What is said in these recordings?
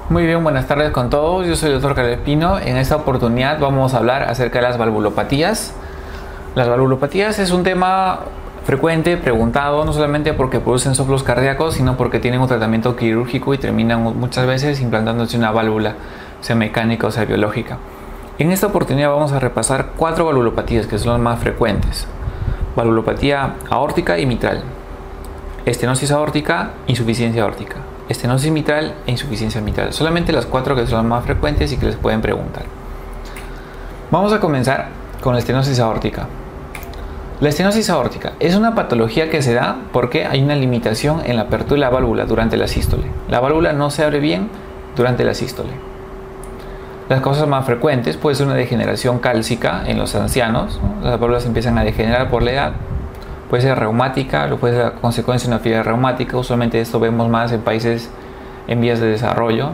Muy bien, buenas tardes con todos. Yo soy el Dr. Carlos Espino. En esta oportunidad vamos a hablar acerca de las valvulopatías. Las valvulopatías es un tema frecuente, preguntado, no solamente porque producen soplos cardíacos, sino porque tienen un tratamiento quirúrgico y terminan muchas veces implantándose una válvula, sea mecánica o sea biológica. En esta oportunidad vamos a repasar 4 valvulopatías que son las más frecuentes. Valvulopatía aórtica y mitral, estenosis aórtica, insuficiencia aórtica, estenosis mitral e insuficiencia mitral. Solamente las 4 que son las más frecuentes y que les pueden preguntar. Vamos a comenzar con la estenosis aórtica. La estenosis aórtica es una patología que se da porque hay una limitación en la apertura de la válvula durante la sístole. La válvula no se abre bien durante la sístole. Las causas más frecuentes puede ser una degeneración cálcica en los ancianos, ¿no? Las válvulas empiezan a degenerar por la edad. Puede ser reumática, o puede ser a consecuencia de una fibra reumática. Usualmente esto vemos más en países en vías de desarrollo.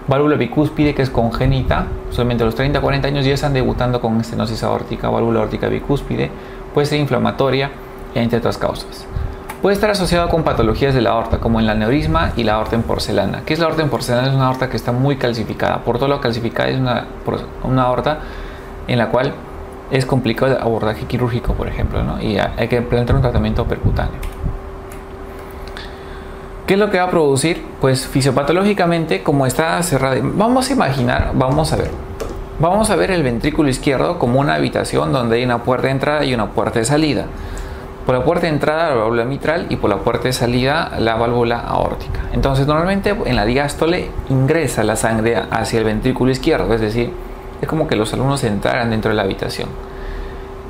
Válvula bicúspide, que es congénita, solamente a los 30-40 años ya están debutando con estenosis aórtica. Válvula aórtica bicúspide puede ser inflamatoria, entre otras causas. Puede estar asociada con patologías de la aorta, como el aneurisma y la aorta en porcelana. ¿Qué es la aorta en porcelana? Es una aorta que está muy calcificada. Por todo lo calcificada es una aorta en la cual es complicado el abordaje quirúrgico, por ejemplo, ¿no? Y hay que implantar un tratamiento percutáneo. ¿Qué es lo que va a producir? Pues fisiopatológicamente, como está cerrada, vamos a ver el ventrículo izquierdo como una habitación donde hay una puerta de entrada y una puerta de salida. Por la puerta de entrada la válvula mitral y por la puerta de salida la válvula aórtica. Entonces normalmente en la diástole ingresa la sangre hacia el ventrículo izquierdo, es decir, es como que los alumnos entraran dentro de la habitación.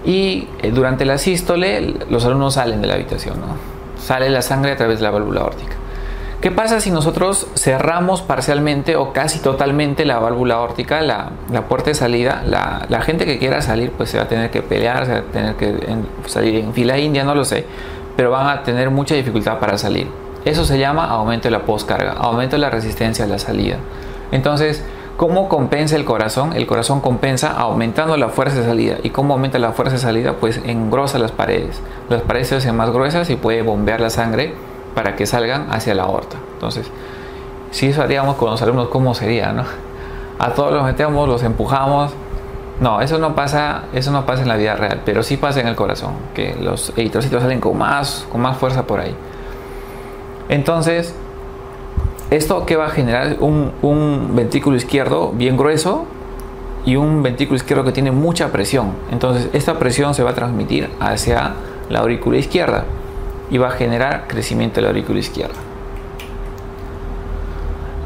Y durante la sístole los alumnos salen de la habitación, ¿no? Sale la sangre a través de la válvula aórtica. ¿Qué pasa si nosotros cerramos parcialmente o casi totalmente la válvula aórtica, la puerta de salida? La gente que quiera salir pues se va a tener que pelear, se va a tener que salir en fila india, no lo sé, pero van a tener mucha dificultad para salir. Eso se llama aumento de la postcarga, aumento de la resistencia a la salida. Entonces, ¿cómo compensa el corazón? El corazón compensa aumentando la fuerza de salida. ¿Y cómo aumenta la fuerza de salida? Pues engrosa las paredes. Las paredes se hacen más gruesas y puede bombear la sangre para que salgan hacia la aorta. Entonces, si eso haríamos con los alumnos, ¿cómo sería, no? A todos los metemos, los empujamos. No, eso no pasa en la vida real, pero sí pasa en el corazón, que los eritrocitos salen con más fuerza por ahí. Entonces, ¿esto qué va a generar? Un ventrículo izquierdo bien grueso y un ventrículo izquierdo que tiene mucha presión. Entonces, esta presión se va a transmitir hacia la aurícula izquierda y va a generar crecimiento de la aurícula izquierda.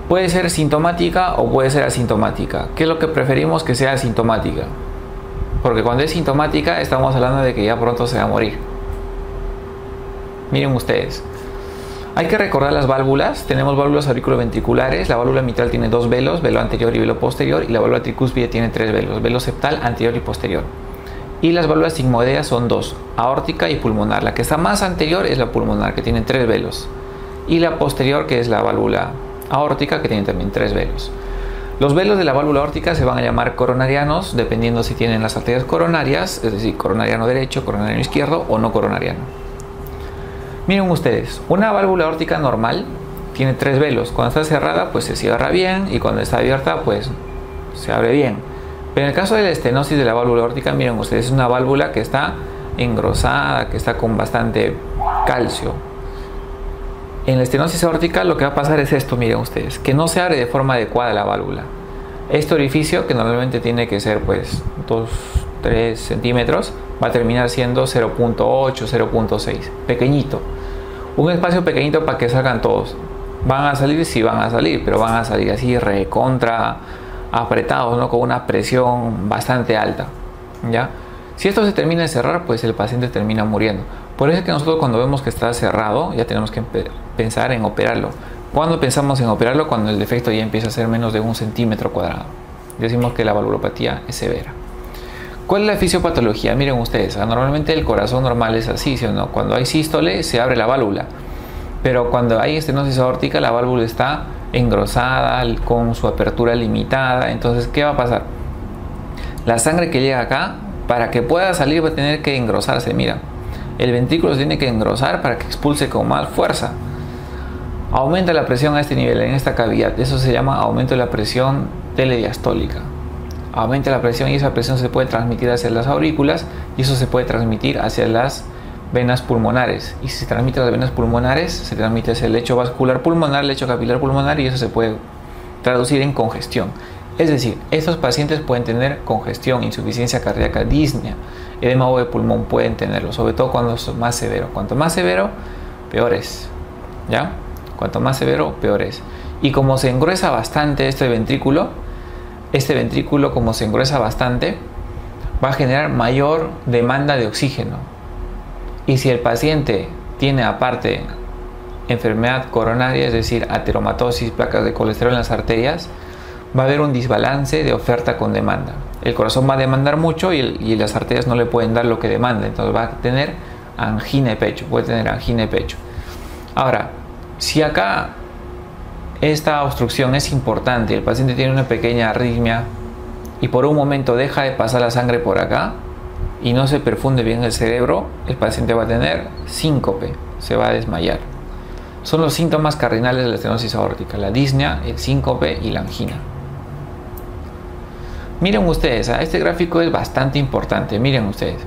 Puede ser sintomática o puede ser asintomática. ¿Qué es lo que preferimos? Que sea asintomática, porque cuando es sintomática estamos hablando de que ya pronto se va a morir. Miren ustedes, hay que recordar las válvulas. Tenemos válvulas auriculoventriculares. La válvula mitral tiene 2 velos, velo anterior y velo posterior, y la válvula tricúspide tiene 3 velos, velo septal, anterior y posterior. Y las válvulas sigmoideas son 2, aórtica y pulmonar. La que está más anterior es la pulmonar, que tiene 3 velos, y la posterior, que es la válvula aórtica, que tiene también 3 velos. Los velos de la válvula aórtica se van a llamar coronarianos, dependiendo si tienen las arterias coronarias, es decir, coronariano derecho, coronariano izquierdo o no coronariano. Miren ustedes, una válvula aórtica normal tiene 3 velos. Cuando está cerrada pues se cierra bien, y cuando está abierta pues se abre bien. Pero en el caso de la estenosis de la válvula aórtica, miren ustedes, es una válvula que está engrosada, que está con bastante calcio. En la estenosis aórtica lo que va a pasar es esto, miren ustedes, que no se abre de forma adecuada la válvula. Este orificio, que normalmente tiene que ser pues 2-3 centímetros, va a terminar siendo 0.8-0.6, pequeñito. Un espacio pequeñito para que salgan todos. Van a salir, sí van a salir, pero van a salir así recontra apretados, ¿no? Con una presión bastante alta, ¿ya? Si esto se termina de cerrar, pues el paciente termina muriendo. Por eso es que nosotros, cuando vemos que está cerrado, ya tenemos que pensar en operarlo. ¿Cuándo pensamos en operarlo? Cuando el defecto ya empieza a ser menos de 1 centímetro cuadrado. Decimos que la valvulopatía es severa. ¿Cuál es la fisiopatología? Miren ustedes, normalmente el corazón normal es así, ¿sí o no? Cuando hay sístole se abre la válvula, pero cuando hay estenosis aórtica la válvula está engrosada, con su apertura limitada. Entonces, ¿qué va a pasar? La sangre que llega acá, para que pueda salir, va a tener que engrosarse. Mira, el ventrículo se tiene que engrosar para que expulse con más fuerza. Aumenta la presión a este nivel, en esta cavidad. Eso se llama aumento de la presión telediastólica. Aumenta la presión y esa presión se puede transmitir hacia las aurículas y eso se puede transmitir hacia las venas pulmonares. Y si se transmite a las venas pulmonares, se transmite hacia el lecho vascular pulmonar, el lecho capilar pulmonar y eso se puede traducir en congestión. Es decir, estos pacientes pueden tener congestión, insuficiencia cardíaca, disnea, edema de pulmón pueden tenerlo, sobre todo cuando es más severo. Cuanto más severo, peor es. ¿Ya? Cuanto más severo, peor es. Y como se engruesa bastante este ventrículo como se engruesa bastante, va a generar mayor demanda de oxígeno. Y si el paciente tiene aparte enfermedad coronaria, es decir, ateromatosis, placas de colesterol en las arterias, va a haber un desbalance de oferta con demanda. El corazón va a demandar mucho y las arterias no le pueden dar lo que demanda, entonces va a tener angina de pecho, puede tener angina de pecho. Ahora, si acá esta obstrucción es importante, el paciente tiene una pequeña arritmia y por un momento deja de pasar la sangre por acá y no se perfunde bien el cerebro, el paciente va a tener síncope, se va a desmayar. Son los síntomas cardinales de la estenosis aórtica: la disnea, el síncope y la angina. Miren ustedes, este gráfico es bastante importante. Miren ustedes,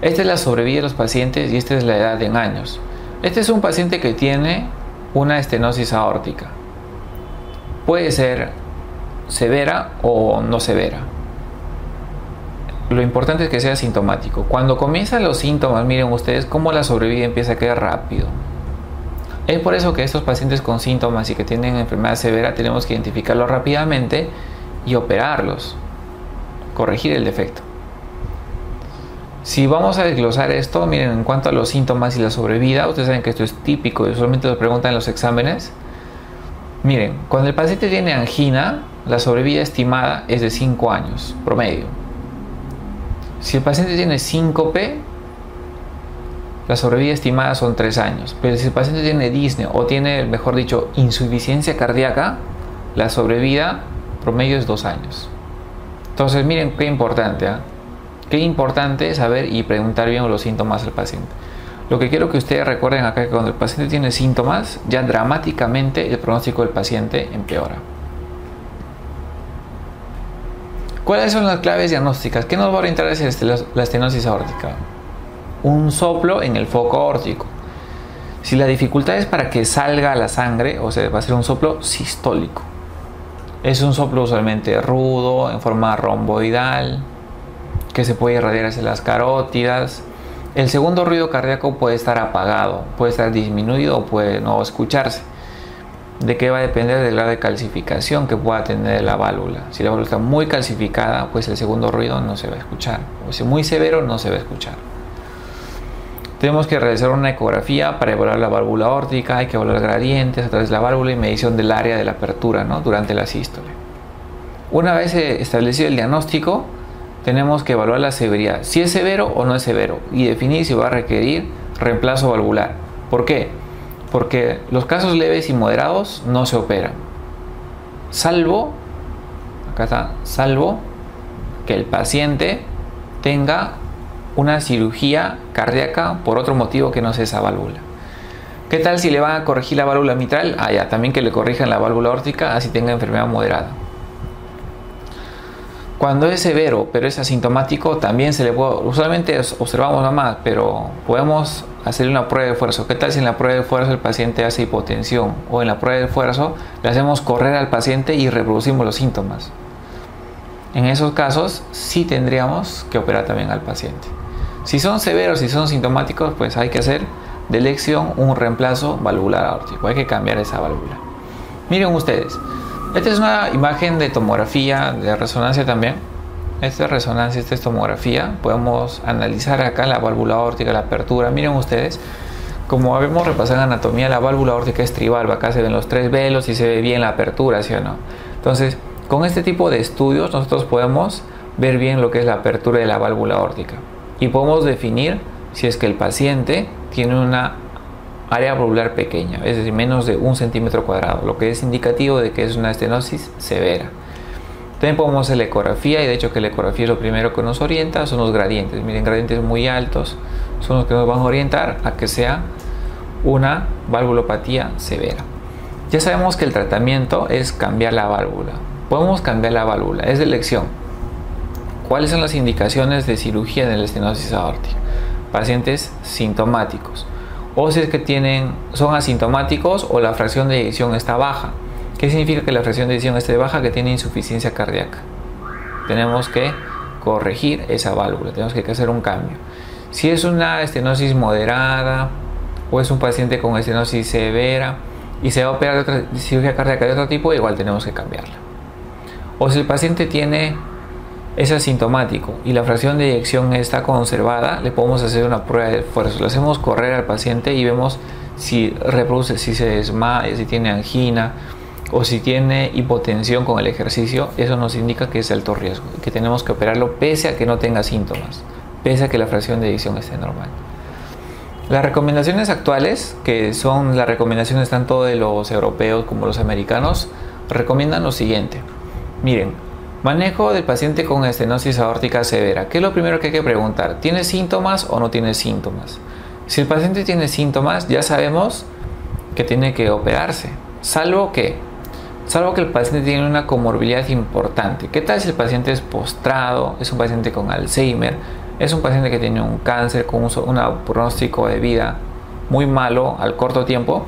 esta es la sobrevida de los pacientes y esta es la edad en años. Este es un paciente que tiene una estenosis aórtica. Puede ser severa o no severa. Lo importante es que sea sintomático. Cuando comienzan los síntomas, miren ustedes cómo la sobrevida empieza a caer rápido. Es por eso que estos pacientes con síntomas y que tienen enfermedad severa tenemos que identificarlos rápidamente y operarlos, corregir el defecto. Si vamos a desglosar esto, miren, en cuanto a los síntomas y la sobrevida, ustedes saben que esto es típico y usualmente lo preguntan en los exámenes. Miren, cuando el paciente tiene angina, la sobrevida estimada es de 5 años, promedio. Si el paciente tiene síncope, la sobrevida estimada son 3 años. Pero si el paciente tiene disnea o tiene, mejor dicho, insuficiencia cardíaca, la sobrevida promedio es 2 años. Entonces, miren qué importante, qué importante saber y preguntar bien los síntomas al paciente. Lo que quiero que ustedes recuerden acá es que cuando el paciente tiene síntomas, ya dramáticamente el pronóstico del paciente empeora. ¿Cuáles son las claves diagnósticas? ¿Qué nos va a orientar hacia la estenosis aórtica? Un soplo en el foco aórtico. Si la dificultad es para que salga la sangre, o sea, va a ser un soplo sistólico. Es un soplo usualmente rudo, en forma romboidal, que se puede irradiar hacia las carótidas. El segundo ruido cardíaco puede estar apagado, puede estar disminuido o puede no escucharse. ¿De qué va a depender? Del grado de calcificación que pueda tener la válvula. Si la válvula está muy calcificada, pues el segundo ruido no se va a escuchar. O si es muy severo, no se va a escuchar. Tenemos que realizar una ecografía para evaluar la válvula aórtica, hay que evaluar gradientes a través de la válvula y medición del área de la apertura, ¿no?, durante la sístole. Una vez establecido el diagnóstico, tenemos que evaluar la severidad, si es severo o no es severo, y definir si va a requerir reemplazo valvular. ¿Por qué? Porque los casos leves y moderados no se operan, salvo que el paciente tenga una cirugía cardíaca por otro motivo que no sea esa válvula. ¿Qué tal si le van a corregir la válvula mitral? Ya, también que le corrijan la válvula aórtica, así tenga enfermedad moderada. Cuando es severo pero es asintomático, también se le puede, usualmente observamos nada más, pero podemos hacerle una prueba de esfuerzo. ¿Qué tal si en la prueba de esfuerzo el paciente hace hipotensión? O en la prueba de esfuerzo le hacemos correr al paciente y reproducimos los síntomas. En esos casos sí tendríamos que operar también al paciente. Si son severos, si son sintomáticos, pues hay que hacer de elección un reemplazo valvular aórtico. Hay que cambiar esa válvula. Miren ustedes. Esta es una imagen de tomografía, de resonancia también. Esta es resonancia, esta es tomografía. Podemos analizar acá la válvula aórtica, la apertura. Miren ustedes, como habíamos repasado en anatomía, la válvula aórtica es trivalva. Acá se ven los 3 velos y se ve bien la apertura, ¿sí o no? Entonces, con este tipo de estudios nosotros podemos ver bien lo que es la apertura de la válvula aórtica. Y podemos definir si es que el paciente tiene una área valvular pequeña, es decir, menos de 1 centímetro cuadrado, lo que es indicativo de que es una estenosis severa. También podemos hacer la ecografía, y de hecho que la ecografía es lo primero que nos orienta, son los gradientes. Miren, gradientes muy altos son los que nos van a orientar a que sea una valvulopatía severa. Ya sabemos que el tratamiento es cambiar la válvula. Podemos cambiar la válvula, es de elección. ¿Cuáles son las indicaciones de cirugía en la estenosis aórtica? Pacientes sintomáticos, o si es que son asintomáticos o la fracción de eyección está baja. ¿Qué significa que la fracción de eyección esté baja? Que tiene insuficiencia cardíaca. Tenemos que corregir esa válvula, tenemos que hacer un cambio. Si es una estenosis moderada o es un paciente con estenosis severa y se va a operar de otra cirugía cardíaca de otro tipo, igual tenemos que cambiarla. O si el paciente es asintomático y la fracción de eyección está conservada, le podemos hacer una prueba de esfuerzo. Le hacemos correr al paciente y vemos si reproduce, si se desmaya, si tiene angina o si tiene hipotensión con el ejercicio. Eso nos indica que es de alto riesgo y que tenemos que operarlo pese a que no tenga síntomas, pese a que la fracción de eyección esté normal. Las recomendaciones actuales, que son las recomendaciones tanto de los europeos como los americanos, recomiendan lo siguiente. Miren, manejo del paciente con estenosis aórtica severa. ¿Qué es lo primero que hay que preguntar? ¿Tiene síntomas o no tiene síntomas? Si el paciente tiene síntomas, ya sabemos que tiene que operarse, salvo que el paciente tiene una comorbilidad importante. ¿Qué tal si el paciente es postrado, es un paciente con Alzheimer, es un paciente que tiene un cáncer con un pronóstico de vida muy malo al corto tiempo?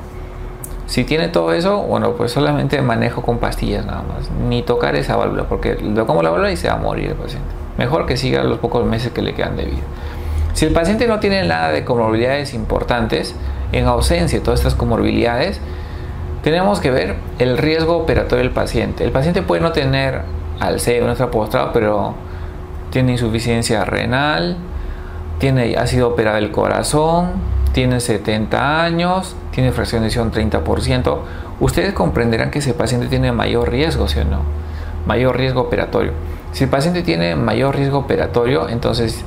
Si tiene todo eso, bueno, pues solamente manejo con pastillas nada más, ni tocar esa válvula, porque tocamos la válvula y se va a morir el paciente. Mejor que siga los pocos meses que le quedan de vida. Si el paciente no tiene nada de comorbilidades importantes, en ausencia de todas estas comorbilidades, tenemos que ver el riesgo operatorio del paciente. El paciente puede no tener Alzheimer, no está postrado, pero tiene insuficiencia renal, ha sido operado el corazón, tiene 70 años, tiene fracción de eyección 30%. Ustedes comprenderán que ese paciente tiene mayor riesgo, ¿sí o no? Mayor riesgo operatorio. Si el paciente tiene mayor riesgo operatorio, entonces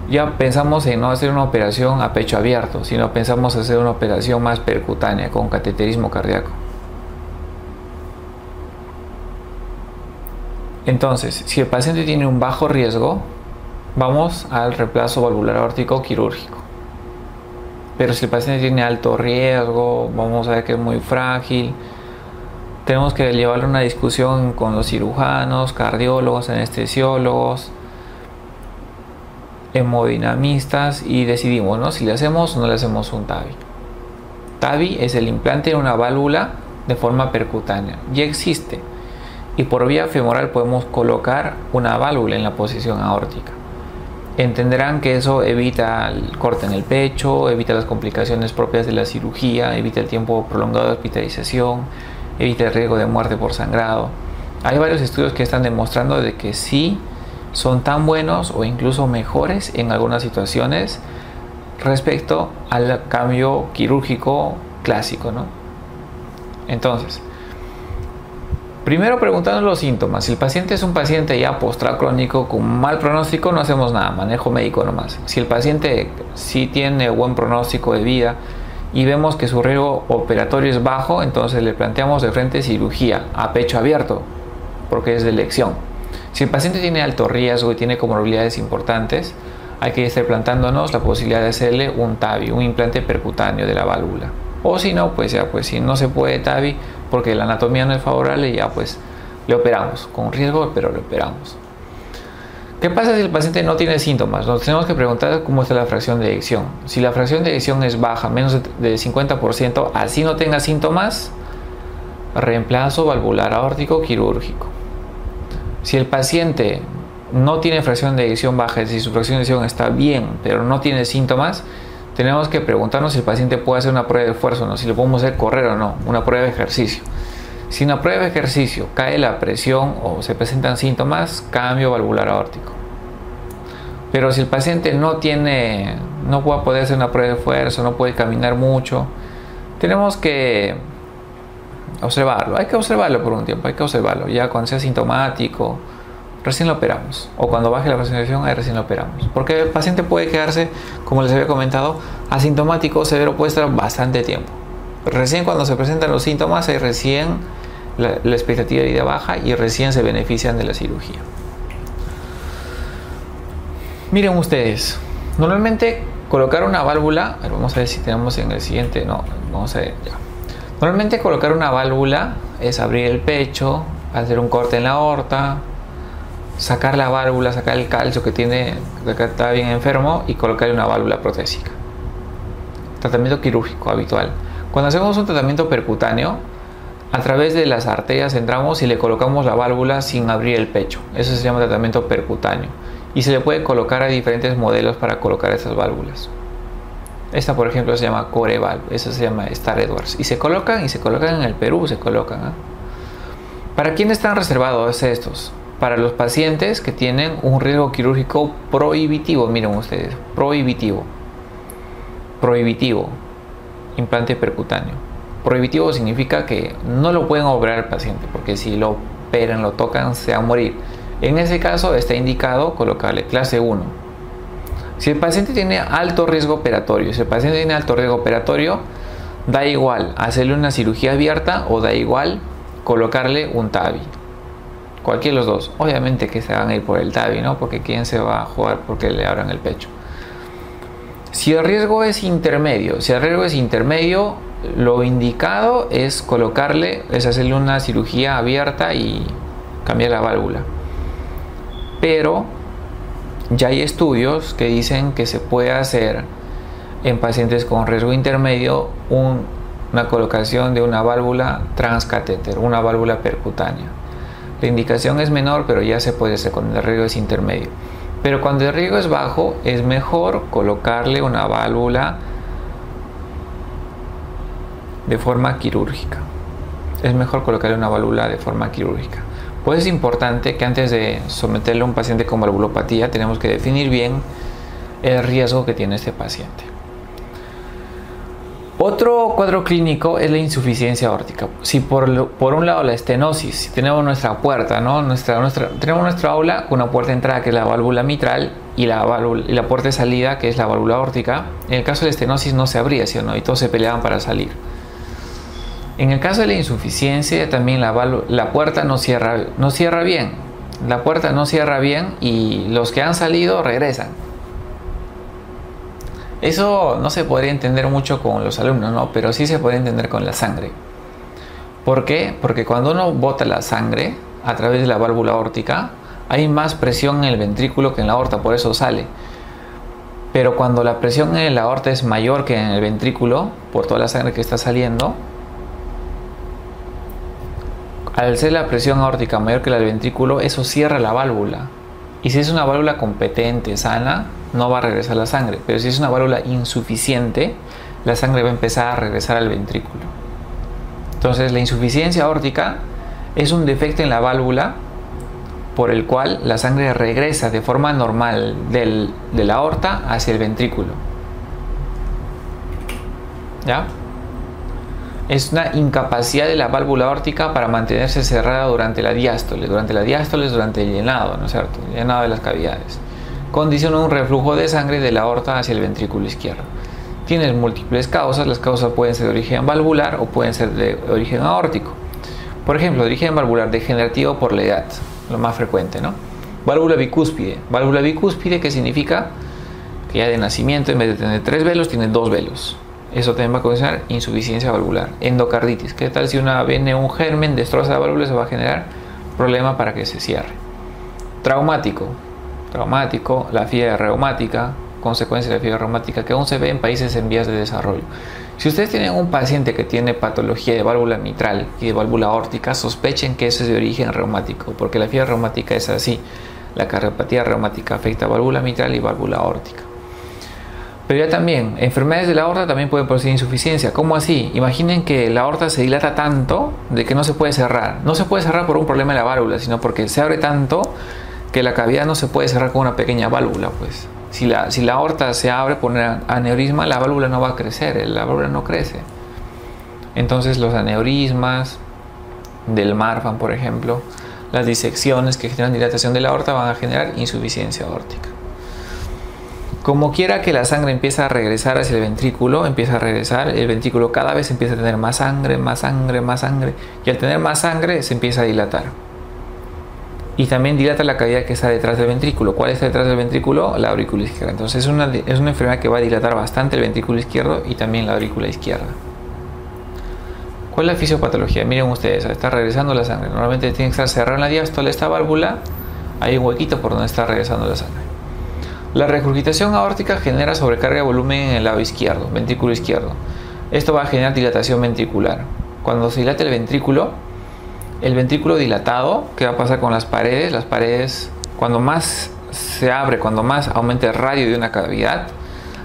ya pensamos en no hacer una operación a pecho abierto, sino pensamos hacer una operación más percutánea con cateterismo cardíaco. Entonces, si el paciente tiene un bajo riesgo, vamos al reemplazo valvular aórtico quirúrgico. Pero si el paciente tiene alto riesgo, vamos a ver que es muy frágil, tenemos que llevarle una discusión con los cirujanos, cardiólogos, anestesiólogos, hemodinamistas y decidimos, ¿no?, si le hacemos o no le hacemos un TAVI. TAVI es el implante de una válvula de forma percutánea. Ya existe. Y por vía femoral podemos colocar una válvula en la posición aórtica. Entenderán que eso evita el corte en el pecho, evita las complicaciones propias de la cirugía, evita el tiempo prolongado de hospitalización, evita el riesgo de muerte por sangrado. Hay varios estudios que están demostrando de que sí son tan buenos o incluso mejores en algunas situaciones respecto al cambio quirúrgico clásico, ¿no? Entonces, primero preguntando los síntomas. Si el paciente es un paciente ya postrado crónico con mal pronóstico, no hacemos nada, manejo médico nomás. Si el paciente sí tiene buen pronóstico de vida y vemos que su riesgo operatorio es bajo, entonces le planteamos de frente cirugía a pecho abierto, porque es de elección. Si el paciente tiene alto riesgo y tiene comorbilidades importantes, hay que estar planteándonos la posibilidad de hacerle un TAVI, un implante percutáneo de la válvula. O si no, pues ya, pues si no se puede TAVI porque la anatomía no es favorable, ya pues le operamos, con riesgo, pero le operamos. ¿Qué pasa si el paciente no tiene síntomas? Nos tenemos que preguntar cómo está la fracción de eyección. Si la fracción de eyección es baja, menos del 50%, así no tenga síntomas, reemplazo valvular aórtico quirúrgico. Si el paciente no tiene fracción de eyección baja, es decir, su fracción de eyección está bien, pero no tiene síntomas, tenemos que preguntarnos si el paciente puede hacer una prueba de esfuerzo o no, si le podemos hacer correr o no, una prueba de ejercicio. Si en la prueba de ejercicio cae la presión o se presentan síntomas, cambio valvular aórtico. Pero si el paciente no puede poder hacer una prueba de esfuerzo, no puede caminar mucho, tenemos que observarlo. Hay que observarlo por un tiempo, hay que observarlo. Ya cuando sea sintomático, recién lo operamos. O cuando baje la fracción de eyección, ahí recién lo operamos. Porque el paciente puede quedarse, como les había comentado, asintomático severo, puede estar bastante tiempo. Recién cuando se presentan los síntomas, ahí recién la expectativa de vida baja y recién se benefician de la cirugía. Miren ustedes, normalmente colocar una válvula, vamos a ver si tenemos en el siguiente, no, vamos a ver ya. Normalmente colocar una válvula es abrir el pecho, hacer un corte en la aorta, sacar la válvula, sacar el calcio que está bien enfermo y colocarle una válvula protésica. Tratamiento quirúrgico habitual. Cuando hacemos un tratamiento percutáneo, a través de las arterias entramos y le colocamos la válvula sin abrir el pecho. Eso se llama tratamiento percutáneo. Y se le puede colocar a diferentes modelos para colocar esas válvulas. Esta, por ejemplo, se llama Coreval. Esa se llama Star Edwards. Y se colocan en el Perú, se colocan. ¿Para quién están reservados estos? Para los pacientes que tienen un riesgo quirúrgico prohibitivo. Miren ustedes, prohibitivo. Prohibitivo. Implante percutáneo. Prohibitivo significa que no lo pueden operar al paciente, porque si lo operan, lo tocan, se va a morir. En ese caso está indicado colocarle clase 1. Si el paciente tiene alto riesgo operatorio, da igual hacerle una cirugía abierta o da igual colocarle un TAVI. Cualquiera de los dos. Obviamente que se van a ir por el TAVI, ¿no? Porque quién se va a jugar porque le abran el pecho. Si el riesgo es intermedio, lo indicado es hacerle una cirugía abierta y cambiar la válvula. Pero ya hay estudios que dicen que se puede hacer en pacientes con riesgo intermedio una colocación de una válvula transcatéter, una válvula percutánea. La indicación es menor, pero ya se puede hacer cuando el riesgo es intermedio. Pero cuando el riesgo es bajo, es mejor colocarle una válvula de forma quirúrgica. Pues es importante que antes de someterle a un paciente con valvulopatía tenemos que definir bien el riesgo que tiene este paciente. Otro cuadro clínico es la insuficiencia aórtica. Si por un lado la estenosis, si tenemos nuestra puerta, ¿no? Tenemos nuestra aula con una puerta de entrada que es la válvula mitral y la puerta de salida que es la válvula aórtica. En el caso de la estenosis no se abría, ¿sí o no? Y todos se peleaban para salir. En el caso de la insuficiencia también la puerta no cierra bien. La puerta no cierra bien y los que han salido regresan. Eso no se podría entender mucho con los alumnos, ¿no? Pero sí se puede entender con la sangre. ¿Por qué? Porque cuando uno bota la sangre a través de la válvula aórtica, hay más presión en el ventrículo que en la aorta, por eso sale. Pero cuando la presión en la aorta es mayor que en el ventrículo, por toda la sangre que está saliendo, al ser la presión aórtica mayor que la del ventrículo, eso cierra la válvula. Y si es una válvula competente, sana, no va a regresar la sangre. Pero si es una válvula insuficiente, la sangre va a empezar a regresar al ventrículo. Entonces la insuficiencia aórtica es un defecto en la válvula por el cual la sangre regresa de forma normal de la aorta hacia el ventrículo. ¿Ya? Es una incapacidad de la válvula aórtica para mantenerse cerrada durante la diástole. Durante el llenado, ¿no es cierto? El llenado de las cavidades. Condiciona un reflujo de sangre de la aorta hacia el ventrículo izquierdo. Tienes múltiples causas. Las causas pueden ser de origen valvular o pueden ser de origen aórtico. Por ejemplo, de origen valvular degenerativo por la edad, lo más frecuente, ¿no? Válvula bicúspide. Válvula bicúspide, que significa que ya de nacimiento, en vez de tener 3 velos, tiene 2 velos. Eso también va a causar insuficiencia valvular. Endocarditis. ¿Qué tal si viene un germen, destroza la válvula? Se va a generar problema para que se cierre. Traumático, la fiebre reumática, consecuencia de la fiebre reumática que aún se ve en países en vías de desarrollo. Si ustedes tienen un paciente que tiene patología de válvula mitral y de válvula aórtica, sospechen que eso es de origen reumático, porque la fiebre reumática es así. La cardiopatía reumática afecta a válvula mitral y válvula aórtica. Pero ya también, enfermedades de la aorta también pueden producir insuficiencia. ¿Cómo así? Imaginen que la aorta se dilata tanto de que no se puede cerrar. No se puede cerrar por un problema de la válvula, sino porque se abre tanto que la cavidad no se puede cerrar con una pequeña válvula. Pues si la aorta se abre por un aneurisma, la válvula no va a crecer, la válvula no crece. Entonces los aneurismas del Marfan, por ejemplo, las disecciones que generan dilatación de la aorta van a generar insuficiencia aórtica. Como quiera que la sangre empieza a regresar hacia el ventrículo, el ventrículo cada vez empieza a tener más sangre, y al tener más sangre se empieza a dilatar. Y también dilata la cavidad que está detrás del ventrículo. ¿Cuál está detrás del ventrículo? La aurícula izquierda. Entonces es una enfermedad que va a dilatar bastante el ventrículo izquierdo y también la aurícula izquierda. ¿Cuál es la fisiopatología? Miren ustedes, está regresando la sangre. Normalmente tiene que estar cerrada en la diástole esta válvula. Hay un huequito por donde está regresando la sangre. La regurgitación aórtica genera sobrecarga de volumen en el lado izquierdo, ventrículo izquierdo. Esto va a generar dilatación ventricular. Cuando se dilata el ventrículo dilatado, ¿qué va a pasar con las paredes? Las paredes, cuando más se abre, cuando más aumenta el radio de una cavidad,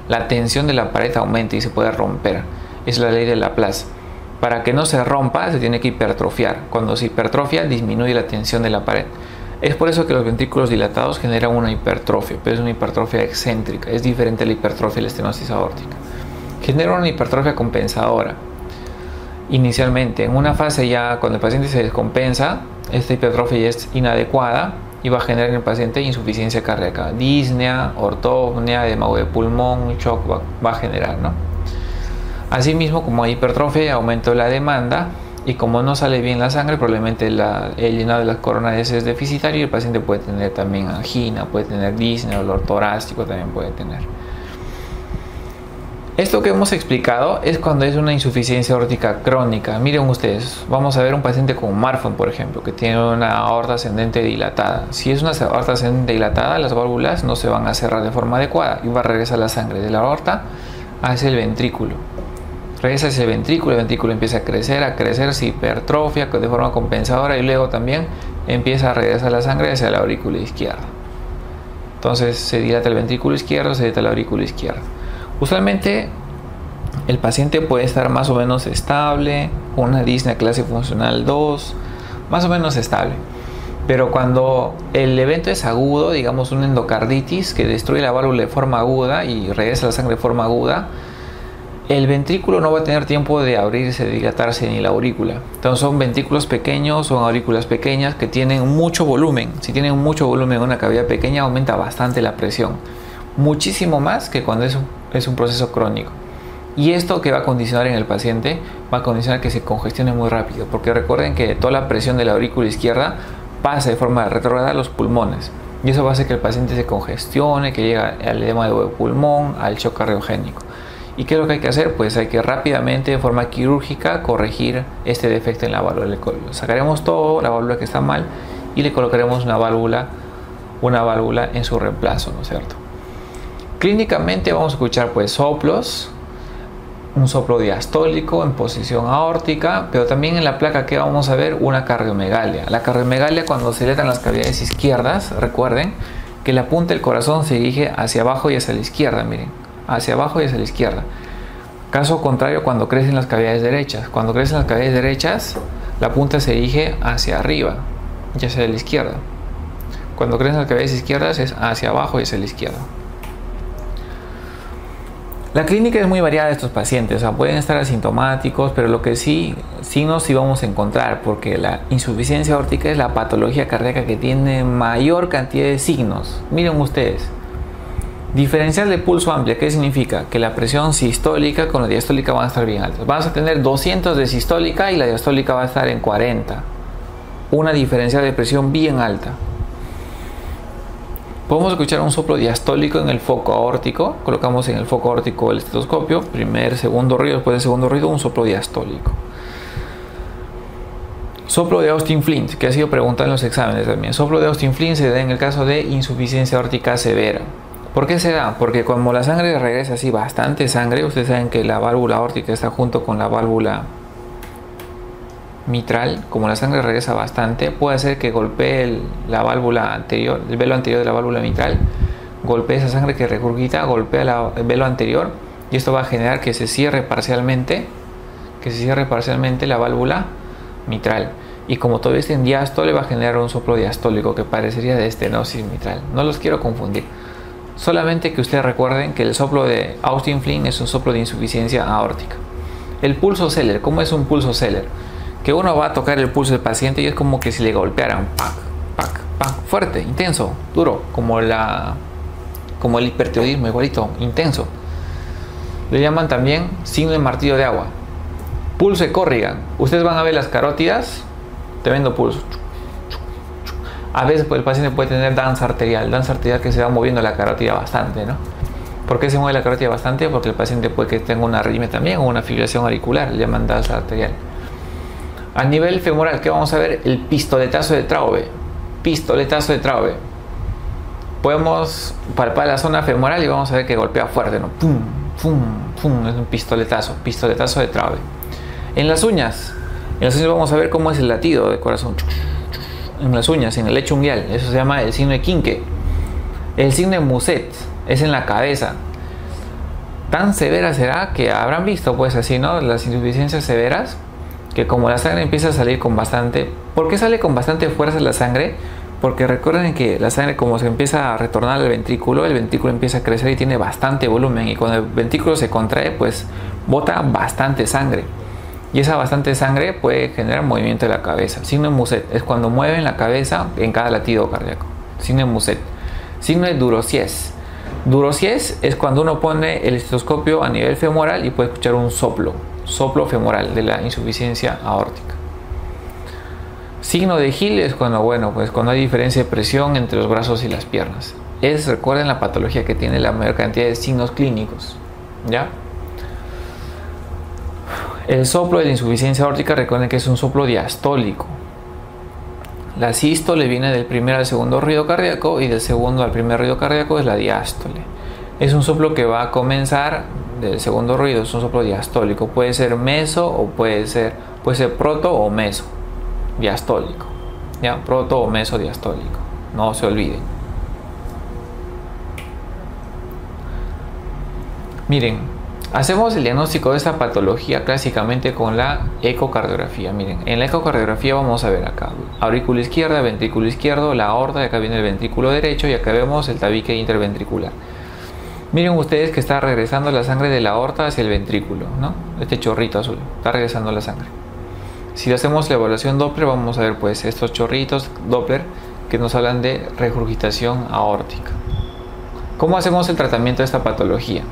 la tensión de la pared aumenta y se puede romper. Es la ley de Laplace. Para que no se rompa, se tiene que hipertrofiar. Cuando se hipertrofia, disminuye la tensión de la pared. Es por eso que los ventrículos dilatados generan una hipertrofia, pero es una hipertrofia excéntrica. Es diferente a la hipertrofia de la estenosis aórtica. Genera una hipertrofia compensadora. Inicialmente, en una fase ya cuando el paciente se descompensa, esta hipertrofia ya es inadecuada y va a generar en el paciente insuficiencia cardíaca, disnea, ortopnea, edema de pulmón, shock va a generar, ¿no? Asimismo, como hay hipertrofia, aumenta la demanda y como no sale bien la sangre, probablemente el llenado de las coronarias es deficitario y el paciente puede tener también angina, puede tener disnea, dolor torácico también puede tener. Esto que hemos explicado es cuando es una insuficiencia aórtica crónica. Miren ustedes, vamos a ver un paciente con Marfan, por ejemplo, que tiene una aorta ascendente dilatada. Si es una aorta ascendente dilatada, las válvulas no se van a cerrar de forma adecuada y va a regresar la sangre de la aorta hacia el ventrículo. Regresa hacia el ventrículo empieza a crecer, se hipertrofia de forma compensadora y luego también empieza a regresar la sangre hacia la aurícula izquierda. Entonces se dilata el ventrículo izquierdo, se dilata la aurícula izquierda. Usualmente el paciente puede estar más o menos estable, con una disnea clase funcional 2, más o menos estable. Pero cuando el evento es agudo, digamos una endocarditis que destruye la válvula de forma aguda y regresa la sangre de forma aguda, el ventrículo no va a tener tiempo de abrirse, de dilatarse ni la aurícula. Entonces son ventrículos pequeños, son aurículas pequeñas que tienen mucho volumen. Si tienen mucho volumen en una cavidad pequeña, aumenta bastante la presión. Muchísimo más que cuando es un proceso crónico. Y esto que va a condicionar en el paciente, va a condicionar que se congestione muy rápido. Porque recuerden que toda la presión de la aurícula izquierda pasa de forma retrógrada a los pulmones. Y eso va a hacer que el paciente se congestione, que llegue al edema de pulmón, al shock cardiogénico. ¿Y qué es lo que hay que hacer? Pues hay que rápidamente, de forma quirúrgica, corregir este defecto en la válvula. Sacaremos toda la válvula que está mal y le colocaremos una válvula en su reemplazo, ¿no es cierto? Clínicamente vamos a escuchar pues soplos, un soplo diastólico en posición aórtica, pero también en la placa que vamos a ver una cardiomegalia. La cardiomegalia, cuando se dilatan las cavidades izquierdas, recuerden que la punta del corazón se dirige hacia abajo y hacia la izquierda, miren, hacia abajo y hacia la izquierda. Caso contrario cuando crecen las cavidades derechas. Cuando crecen las cavidades derechas, la punta se dirige hacia arriba y hacia la izquierda. Cuando crecen las cavidades izquierdas es hacia abajo y hacia la izquierda. La clínica es muy variada de estos pacientes, o sea, pueden estar asintomáticos, pero lo que signos sí vamos a encontrar, porque la insuficiencia aórtica es la patología cardíaca que tiene mayor cantidad de signos. Miren ustedes, diferencial de pulso amplia, ¿qué significa? Que la presión sistólica con la diastólica van a estar bien altas. Vamos a tener 200 de sistólica y la diastólica va a estar en 40. Una diferencial de presión bien alta. Podemos escuchar un soplo diastólico en el foco aórtico. Colocamos en el foco aórtico el estetoscopio. Primer, segundo ruido, después del segundo ruido, un soplo diastólico. Soplo de Austin Flint, que ha sido preguntado en los exámenes también. Soplo de Austin Flint se da en el caso de insuficiencia aórtica severa. ¿Por qué se da? Porque como la sangre regresa así, bastante sangre, ustedes saben que la válvula aórtica está junto con la válvula mitral. Como la sangre regresa bastante, puede hacer que golpee la válvula anterior, el velo anterior de la válvula mitral, golpee esa sangre que regurgita, golpea el velo anterior y esto va a generar que se cierre parcialmente la válvula mitral. Y como todavía está en diástole, va a generar un soplo diastólico que parecería de estenosis mitral. No los quiero confundir. Solamente que ustedes recuerden que el soplo de Austin Flint es un soplo de insuficiencia aórtica. El pulso Zeller, ¿cómo es un pulso Zeller? Que uno va a tocar el pulso del paciente y es como que si le golpearan, pac, pac, pac, fuerte, intenso, duro, como el hipertiroidismo, igualito, intenso. Le llaman también signo de martillo de agua. Pulso de Corrigan. Ustedes van a ver las carótidas, tremendo pulso. A veces pues, el paciente puede tener danza arterial que se va moviendo la carótida bastante, ¿no? ¿Por qué se mueve la carótida bastante? Porque el paciente puede que tenga una arritmia también o una fibrilación auricular, le llaman danza arterial. A nivel femoral, ¿qué vamos a ver? El pistoletazo de Traube. Pistoletazo de Traube. Podemos palpar la zona femoral y vamos a ver que golpea fuerte, ¿no? Pum, pum, pum. Es un pistoletazo. Pistoletazo de Traube. En las uñas vamos a ver cómo es el latido de corazón. En las uñas, en el lecho unguial. Eso se llama el signo de Quinque. El signo de Muset es en la cabeza. Tan severa será que habrán visto, pues así, ¿no? Las insuficiencias severas, que como la sangre empieza a salir con bastante... ¿Por qué sale con bastante fuerza la sangre? Porque recuerden que la sangre, como se empieza a retornar al ventrículo, el ventrículo empieza a crecer y tiene bastante volumen, y cuando el ventrículo se contrae, pues bota bastante sangre, y esa bastante sangre puede generar movimiento de la cabeza. Signo de Muset es cuando mueven la cabeza en cada latido cardíaco. Signo de Muset. Signo de Durosies. Durosies es cuando uno pone el estetoscopio a nivel femoral y puede escuchar un soplo femoral de la insuficiencia aórtica. Signo de Hill es cuando, bueno, pues cuando hay diferencia de presión entre los brazos y las piernas. Recuerden la patología que tiene la mayor cantidad de signos clínicos, ¿ya? El soplo de la insuficiencia aórtica, recuerden que es un soplo diastólico. La sístole viene del primer al segundo ruido cardíaco, y del segundo al primer ruido cardíaco es la diástole. Es un soplo que va a comenzar del segundo ruido, es un soplo diastólico. Puede ser meso o puede ser proto o meso diastólico. ¿Ya? Proto o meso diastólico. No se olviden. Miren, hacemos el diagnóstico de esta patología clásicamente con la ecocardiografía. Miren, en la ecocardiografía vamos a ver acá aurícula izquierda, ventrículo izquierdo, la aorta, y acá viene el ventrículo derecho, y acá vemos el tabique interventricular. Miren ustedes que está regresando la sangre de la aorta hacia el ventrículo, ¿no? Este chorrito azul, está regresando la sangre. Si hacemos la evaluación Doppler, vamos a ver pues estos chorritos Doppler que nos hablan de regurgitación aórtica. ¿Cómo hacemos el tratamiento de esta patología?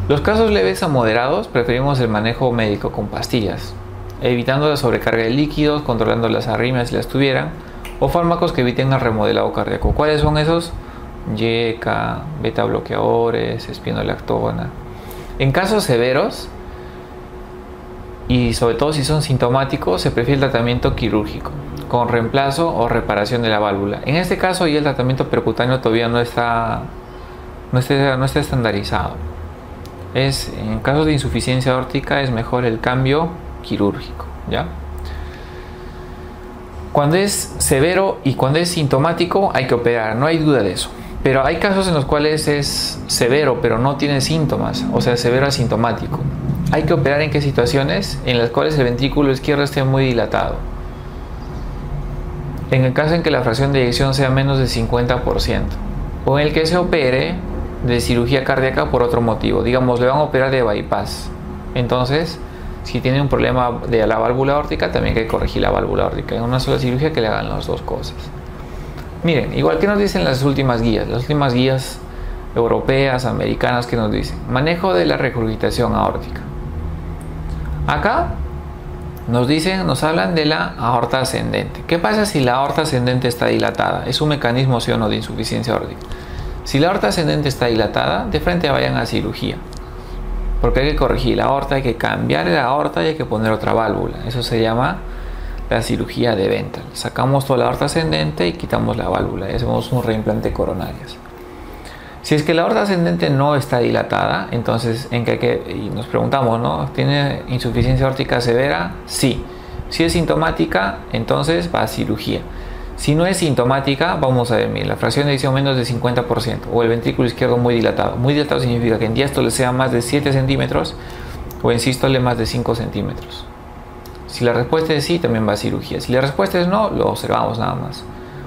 Los casos leves a moderados preferimos el manejo médico con pastillas, evitando la sobrecarga de líquidos, controlando las arritmias si las tuvieran, o fármacos que eviten el remodelado cardíaco. ¿Cuáles son esos? Yeca, beta bloqueadores, espinolactona. En casos severos, y sobre todo si son sintomáticos, se prefiere el tratamiento quirúrgico, con reemplazo o reparación de la válvula. En este caso ya el tratamiento percutáneo todavía no está estandarizado. En casos de insuficiencia aórtica es mejor el cambio quirúrgico, ¿ya? Cuando es severo y cuando es sintomático hay que operar, no hay duda de eso. Pero hay casos en los cuales es severo pero no tiene síntomas, o sea, severo asintomático. Hay que operar en qué situaciones, en las cuales el ventrículo izquierdo esté muy dilatado. En el caso en que la fracción de eyección sea menos del 50%, o en el que se opere de cirugía cardíaca por otro motivo. Digamos, le van a operar de bypass. Entonces, si tiene un problema de la válvula aórtica, también hay que corregir la válvula aórtica. En una sola cirugía que le hagan las dos cosas. Miren, igual que nos dicen las últimas guías europeas, americanas, que nos dicen manejo de la regurgitación aórtica. Acá nos hablan de la aorta ascendente. ¿Qué pasa si la aorta ascendente está dilatada? Es un mecanismo, sí o no, de insuficiencia aórtica. Si la aorta ascendente está dilatada, de frente vayan a cirugía, porque hay que corregir la aorta, hay que cambiar la aorta y hay que poner otra válvula. Eso se llama la cirugía de Ventral. Sacamos toda la aorta ascendente y quitamos la válvula y hacemos un reimplante coronario. Si es que la aorta ascendente no está dilatada, entonces y nos preguntamos, ¿no? ¿Tiene insuficiencia aórtica severa? Sí. Si es sintomática, entonces va a cirugía. Si no es sintomática, vamos a ver, la fracción de eyección menos del 50%, o el ventrículo izquierdo muy dilatado. Muy dilatado significa que en diástole sea más de 7 centímetros o en sístole más de 5 centímetros. Si la respuesta es sí, también va a cirugía. Si la respuesta es no, lo observamos nada más.